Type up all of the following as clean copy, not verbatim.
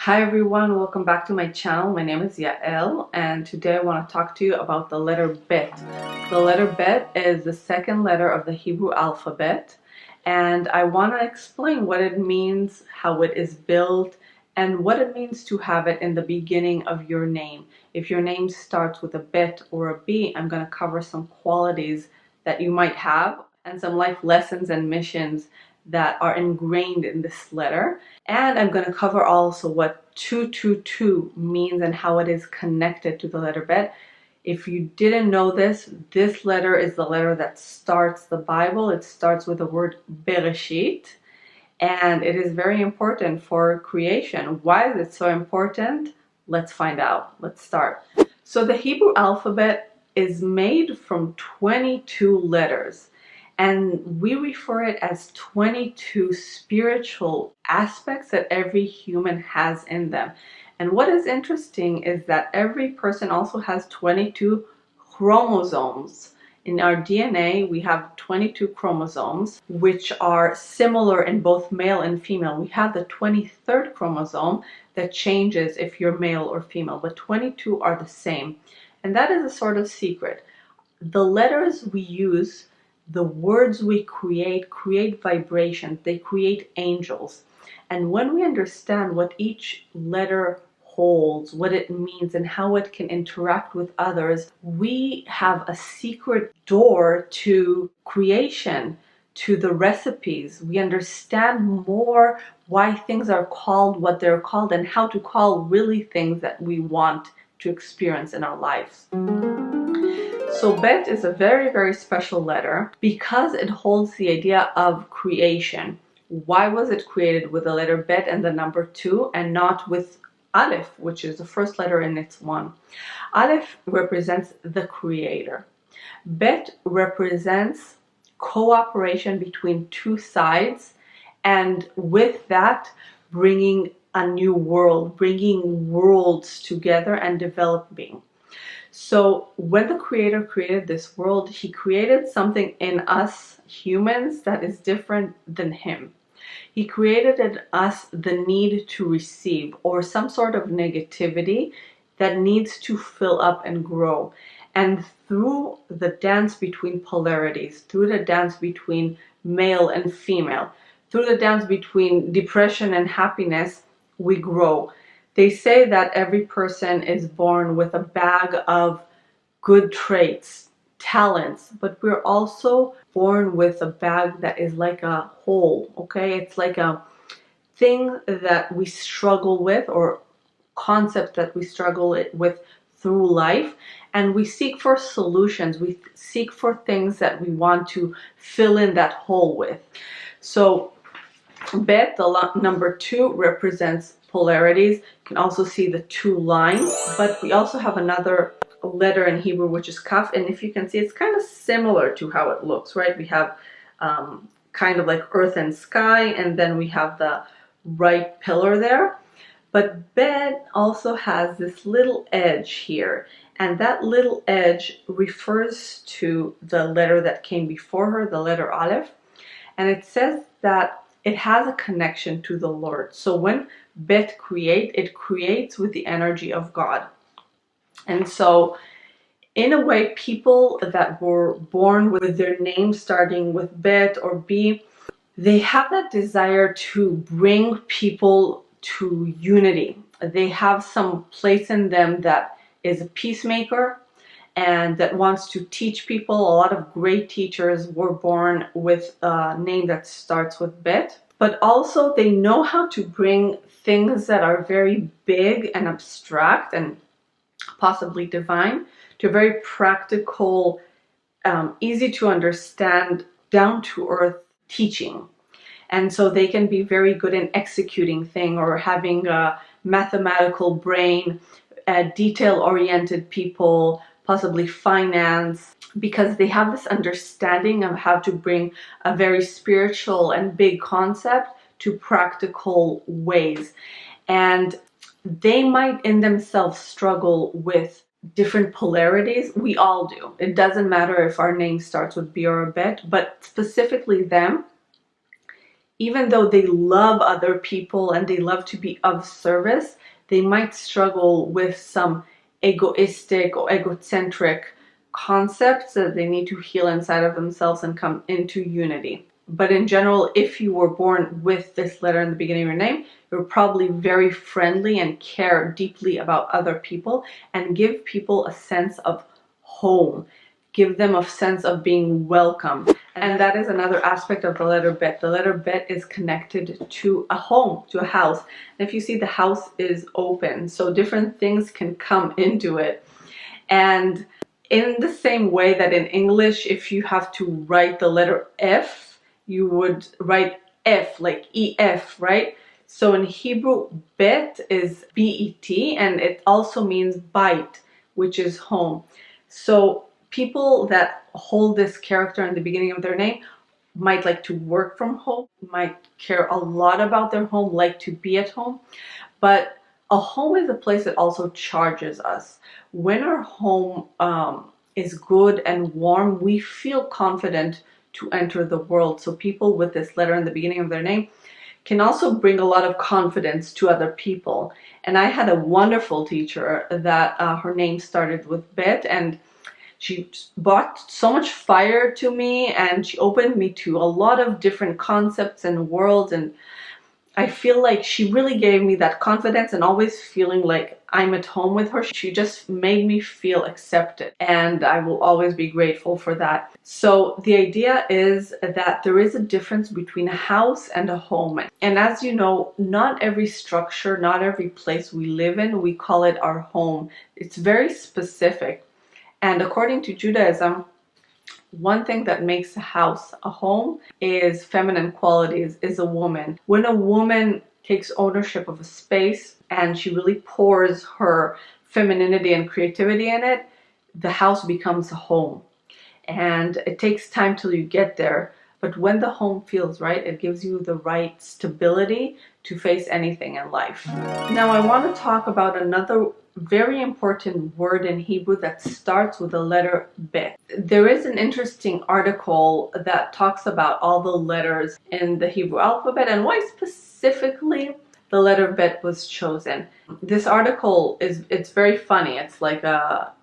Hi everyone, welcome back to my channel. My name is Yael and today I want to talk to you about the letter Bet. The letter Bet is the second letter of the Hebrew alphabet, and I want to explain what it means, how it is built, and what it means to have it in the beginning of your name. If your name starts with a Bet or a B, I'm going to cover some qualities that you might have and some life lessons and missions that are ingrained in this letter. And I'm going to cover also what 222 means and how it is connected to the letter Bet. If you didn't know this, this letter is the letter that starts the Bible. It starts with the word Bereshit, and it is very important for creation. Why is it so important? Let's find out. Let's start. So the Hebrew alphabet is made from 22 letters. And we refer it as 22 spiritual aspects that every human has in them. And what is interesting is that every person also has 22 chromosomes. In our DNA, we have 22 chromosomes, which are similar in both male and female. We have the 23rd chromosome that changes if you're male or female, but 22 are the same. And that is a sort of secret. The letters we use, the words we create vibrations. They create angels. And when we understand what each letter holds, what it means, and how it can interact with others, we have a secret door to creation, to the recipes. We understand more why things are called what they're called and how to call really things that we want to experience in our lives. So Bet is a very, very special letter because it holds the idea of creation. Why was it created with the letter Bet and the number 2 and not with Alef, which is the first letter in its one? Alef represents the creator. Bet represents cooperation between two sides, and with that bringing a new world, bringing worlds together and developing. So when the creator created this world, he created something in us humans that is different than him. He created in us the need to receive, or some sort of negativity that needs to fill up and grow. And through the dance between polarities, through the dance between male and female, through the dance between depression and happiness, we grow. They say that every person is born with a bag of good traits, talents, but we're also born with a bag that is like a hole, okay? It's like a thing that we struggle with, or concept that we struggle with through life, and we seek for solutions. We seek for things that we want to fill in that hole with. So Bet, the number 2, represents polarities. You can also see the 2 lines, but we also have another letter in Hebrew, which is Kaf, and if you can see, it's kind of similar to how it looks, right? We have kind of like earth and sky, and then we have the right pillar there. But Bet also has this little edge here, and that little edge refers to the letter that came before her, the letter Alef, and it says that it has a connection to the Lord. So when Bet it creates with the energy of God. And so in a way, people that were born with their name starting with Bet or B, they have that desire to bring people to unity. They have some place in them that is a peacemaker and that wants to teach people. A lot of great teachers were born with a name that starts with Bet, but also they know how to bring things that are very big and abstract and possibly divine to a very practical, easy to understand, down to earth teaching. And so they can be very good in executing things or having a mathematical brain, detail-oriented people, possibly finance, because they have this understanding of how to bring a very spiritual and big concept to practical ways. And they might in themselves struggle with different polarities. We all do. It doesn't matter if our name starts with B or a Bet, but specifically them, even though they love other people and they love to be of service, they might struggle with some egoistic or egocentric concepts that they need to heal inside of themselves and come into unity. But in general, if you were born with this letter in the beginning of your name, you're probably very friendly and care deeply about other people and give people a sense of home, give them a sense of being welcome. And that is another aspect of the letter Bet. The letter Bet is connected to a home, to a house. And if you see, the house is open, so different things can come into it. And in the same way that in English, if you have to write the letter F, you would write F, like EF, right? So in Hebrew, Bet is B-E-T, and it also means bite, which is home. So people that hold this character in the beginning of their name might like to work from home, might care a lot about their home, like to be at home. But a home is a place that also charges us. When our home is good and warm, we feel confident to enter the world. So people with this letter in the beginning of their name can also bring a lot of confidence to other people. And I had a wonderful teacher that her name started with Bet, and she brought so much fire to me, and she opened me to a lot of different concepts and worlds, and I feel like she really gave me that confidence and always feeling like I'm at home with her. She just made me feel accepted, and I will always be grateful for that. So the idea is that there is a difference between a house and a home. And as you know, not every structure, not every place we live in, we call it our home. It's very specific. And according to Judaism, one thing that makes a house a home is feminine qualities, is a woman. When a woman takes ownership of a space and she really pours her femininity and creativity in it, the house becomes a home. And it takes time till you get there. But when the home feels right, it gives you the right stability to face anything in life. Now I want to talk about another very important word in Hebrew that starts with the letter Bet. There is an interesting article that talks about all the letters in the Hebrew alphabet and why specifically the letter Bet was chosen. This article it's very funny. It's like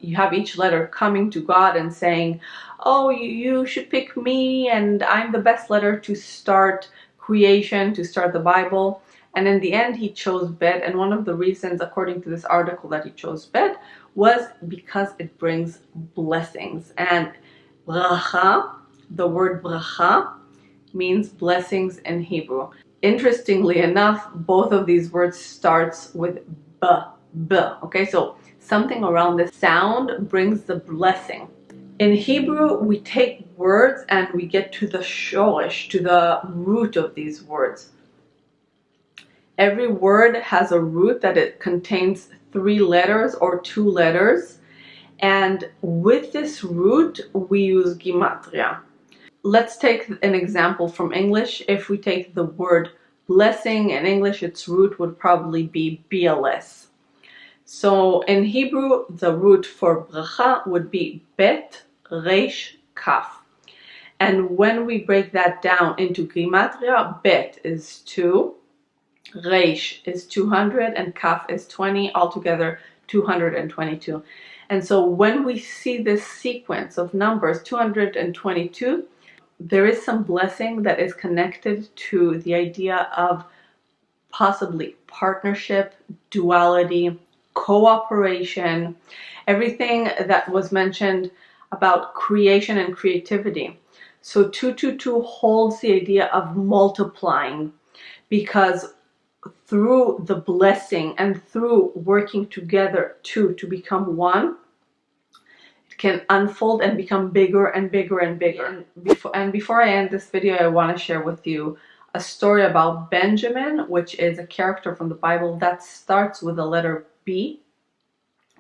you have each letter coming to God and saying, oh, you should pick me, and I'm the best letter to start creation, to start the Bible. And in the end, he chose Bet. And one of the reasons, according to this article, that he chose Bet was because it brings blessings. And bracha, the word bracha, means blessings in Hebrew. Interestingly enough, both of these words starts with b. Okay, so something around this sound brings the blessing. In Hebrew, we take words and we get to the shoresh, to the root of these words. Every word has a root that it contains 3 letters or 2 letters. And with this root, we use gematria. Let's take an example from English. If we take the word blessing in English, its root would probably be BLS. So in Hebrew, the root for bracha would be Bet, Resh, Kaf. And when we break that down into gematria, Bet is 2, Resh is 200, and Kaf is 20, altogether 222. And so when we see this sequence of numbers, 222, there is some blessing that is connected to the idea of possibly partnership, duality, cooperation, everything that was mentioned about creation and creativity. So 222 holds the idea of multiplying, because through the blessing and through working together to become one, it can unfold and become bigger and bigger and bigger. And before I end this video, I want to share with you a story about Benjamin, which is a character from the Bible that starts with the letter B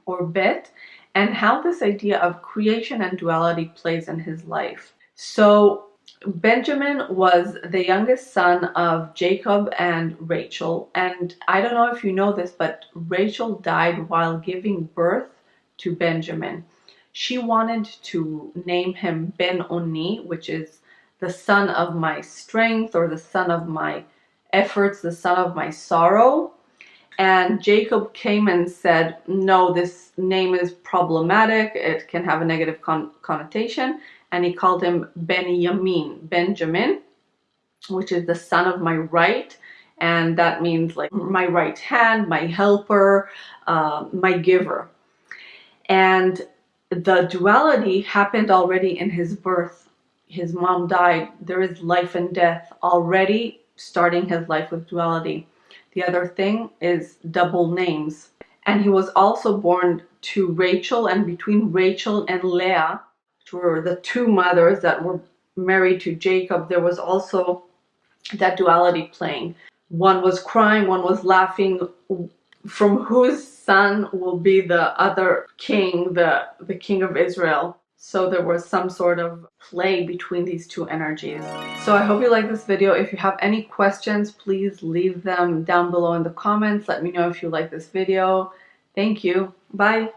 or Bet, and how this idea of creation and duality plays in his life. So Benjamin was the youngest son of Jacob and Rachel, and I don't know if you know this, but Rachel died while giving birth to Benjamin. She wanted to name him Ben Oni, which is the son of my strength, or the son of my efforts, the son of my sorrow. And Jacob came and said, no, this name is problematic. It can have a negative connotation. And he called him Benjamin, which is the son of my right. And that means like my right hand, my helper, my giver. And the duality happened already in his birth. His mom died. There is life and death already, starting his life with duality. The other thing is double names. And he was also born to Rachel, and between Rachel and Leah, which were the two mothers that were married to Jacob, there was also that duality playing. One was crying, one was laughing. From whose son will be the other king, the king of Israel? So there was some sort of play between these two energies. So I hope you like this video. If you have any questions, please leave them down below in the comments. Let me know if you like this video. Thank you. Bye.